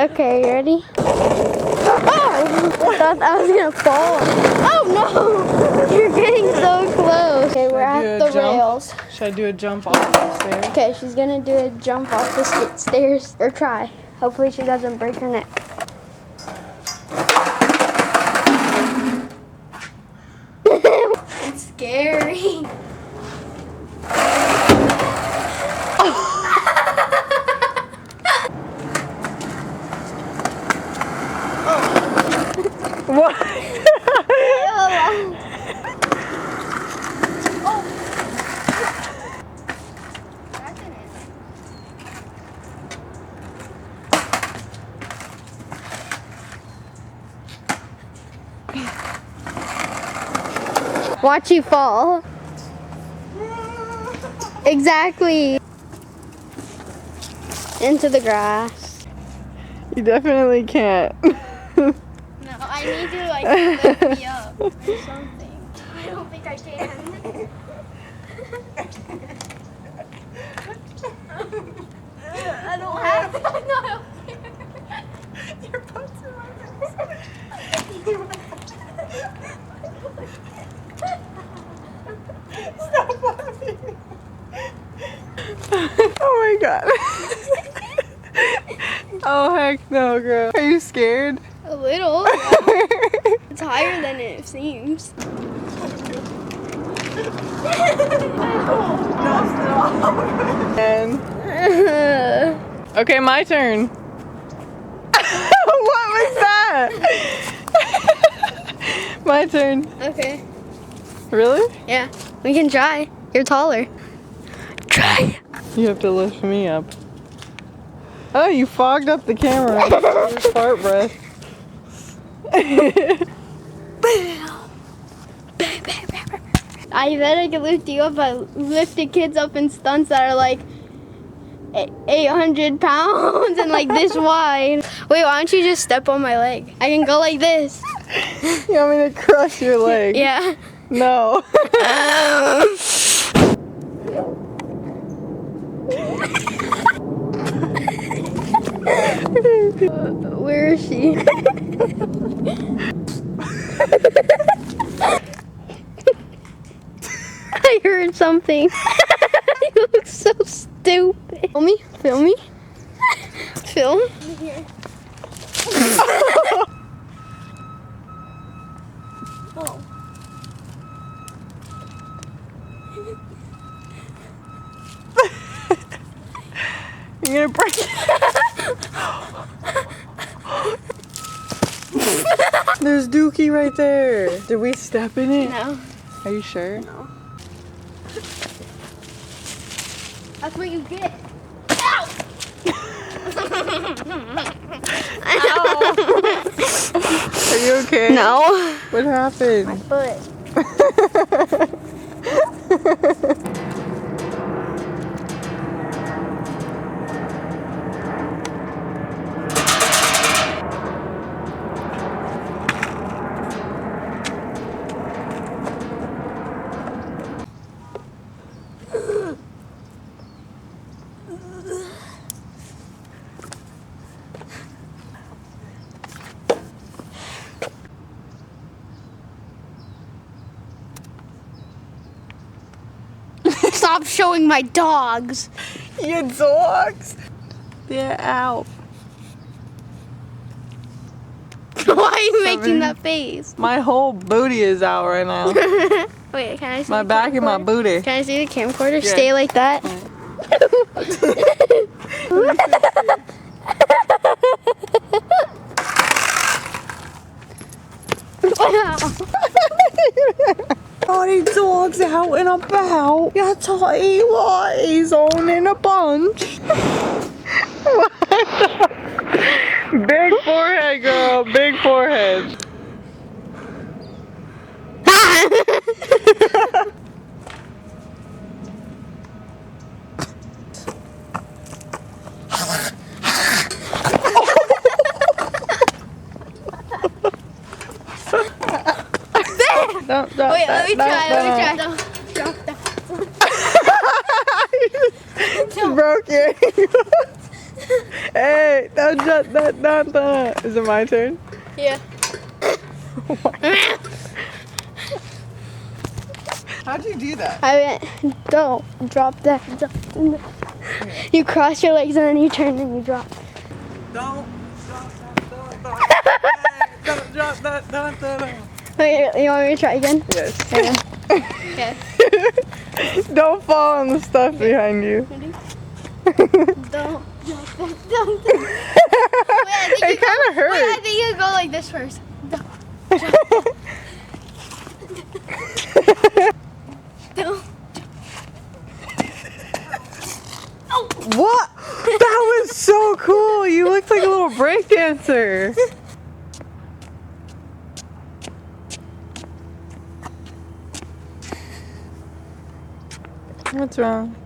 Okay, you ready? Oh! I thought I was gonna fall. Oh no! You're getting so close. Okay, we're at the rails. Should I do a jump off the stairs? Okay, she's gonna do a jump off the stairs, or try. Hopefully she doesn't break her neck. It's scary. What? Watch you fall. Exactly. Into the grass. You definitely can't. No, I need to like lift me up or something. I don't think I can. I don't have it. I'm not up there. Your butt's in my face. Stop laughing. Oh my god. Oh heck no, girl. Are you scared? A little. Yeah. It's higher than it seems. And okay, my turn. What was that? My turn. Okay. Really? Yeah, we can try. You're taller. Try. You have to lift me up. Oh, you fogged up the camera. Your fart breath. I bet I can lift you up. I lifted kids up in stunts that are like 800 pounds and like this wide. Wait, why don't you just step on my leg? I can go like this. You want me to crush your leg? Yeah. No. Where is she? I heard something. You look so stupid. Film me? Film me? Film? Here. Oh. You're gonna break it. There's Dookie right there. Did we step in it? No. Are you sure? No. That's what you get. Ow! Are you okay? No. What happened? My foot. Stop showing my dogs. Your dogs? They're out. Why are you making that face? My whole booty is out right now. Wait, can I see My the back and my camcorder? booty. Can I see the camcorder? Yeah. Stay like that. All these dogs out and about. Your totty what is on in a bunch. What the? Big forehead, girl. Big forehead. Don't drop Wait, that. let me try. Don't drop that. You broke it. Hey, don't jump that. Is it my turn? Yeah. How'd you do that? I went, don't drop that. You cross your legs and then you turn and you drop. Don't drop that. Wait, you want me to try again? Yes. Okay. Don't fall on the stuff behind you. Ready? Don't drop that. Don't. Wait, I think It kind of hurt. Wait, I think you go like this first. Don't drop that. Don't. Oh. What? That was so cool. You looked like a little break dancer. What's wrong?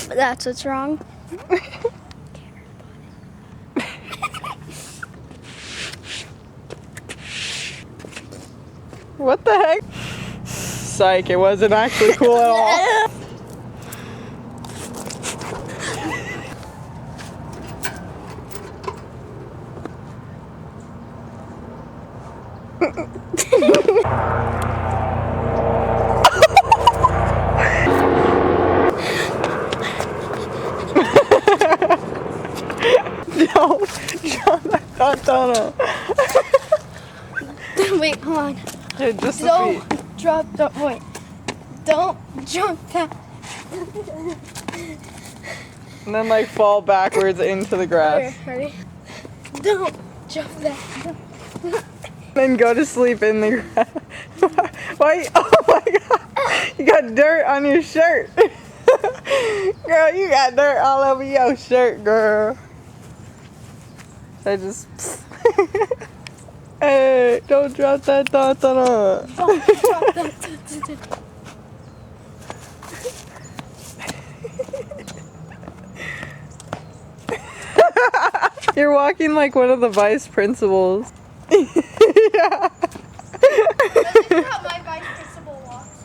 That's what's wrong. What the heck? Psych, it wasn't actually cool at all. No. Wait, hold on. Hey, just the Don't feet. drop the. Wait. Don't jump that. And then like fall backwards into the grass. Here, ready? Don't jump that. Then go to sleep in the grass. Why? Oh my god. You got dirt on your shirt. Girl, you got dirt all over your shirt, girl. I just. Hey, don't drop that Don't drop that. You're walking like one of the vice principals. Yeah. This is how my vice principal walks.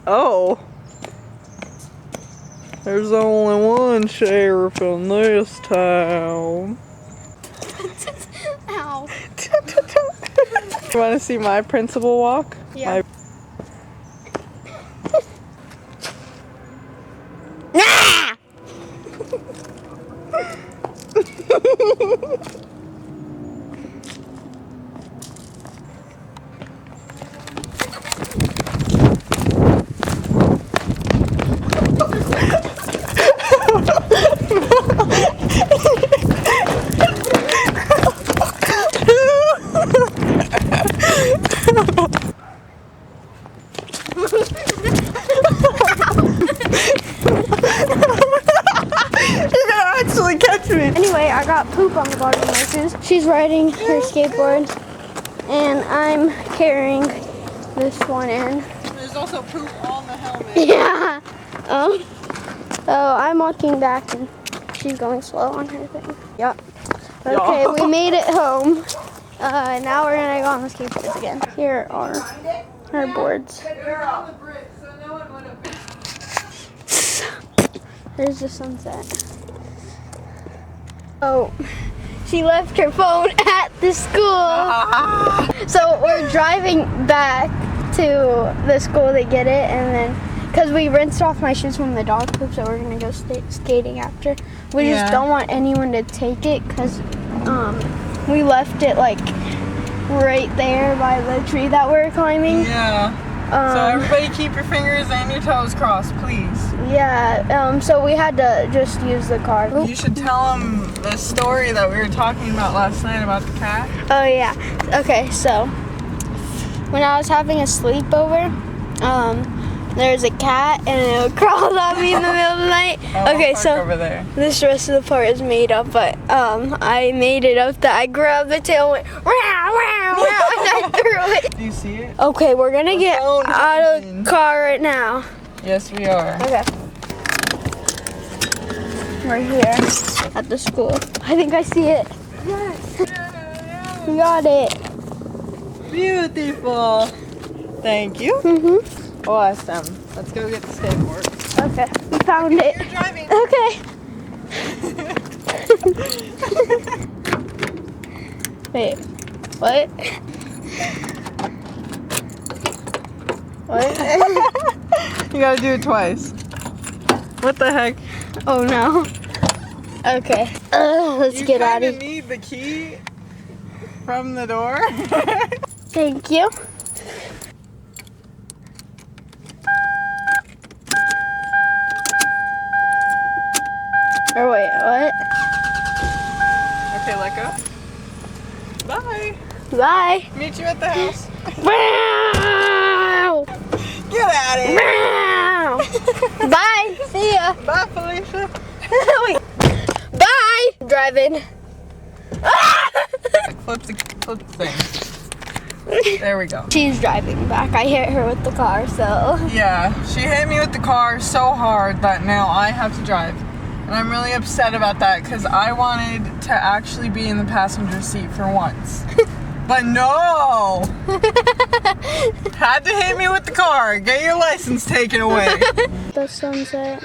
Oh. There's only one sheriff in this town. Ow. You want to see my principal walk? Yeah. Anyway, I got poop on the bottom of my shoes. She's riding her skateboard, and I'm carrying this one in. There's also poop on the helmet. Yeah. So I'm walking back, and she's going slow on her thing. Yep. Okay, we made it home. Now we're gonna go on the skateboards again. Here are our boards. There's the sunset. Oh, she left her phone at the school. So we're driving back to the school to get it, and then, because we rinsed off my shoes from the dog poop, so we're gonna go skating after. We just don't want anyone to take it, because we left it like right there by the tree that we're climbing. Yeah. So everybody keep your fingers and your toes crossed, please. Yeah, so we had to just use the car. You should tell them the story that we were talking about last night about the cat. Oh yeah. Okay, so when I was having a sleepover, there was a cat and it crawled on me in the middle of the night. Oh, okay, so over there. this rest of the part is made up, but I made it up that I grabbed the tail and went, "Wow, wow, wow," and I threw it. Do you see it? Okay, we're gonna get phone out of ringing. the car right now. Yes, we are. Okay. We're here at the school. I think I see it. Yes. You got it. Beautiful. Thank you. Mm-hmm. Awesome. Let's go get the skateboard. Okay. found it. You're driving. Okay. Wait. What? What? You gotta do it twice. What the heck? Oh no. Okay. Let's get out You of kinda here. need the key from the door. Thank you. Or wait, what? Okay, let go. Bye. Bye. Meet you at the house. Wow. Get out of here. Wow. Bye. See ya. Bye, Felicia. Wait. Bye. Driving. Flip the thing. There we go. She's driving back. I hit her with the car, so. Yeah, she hit me with the car so hard that now I have to drive. And I'm really upset about that because I wanted to actually be in the passenger seat for once. But no! Had to hit me with the car. Get your license taken away. The sunset.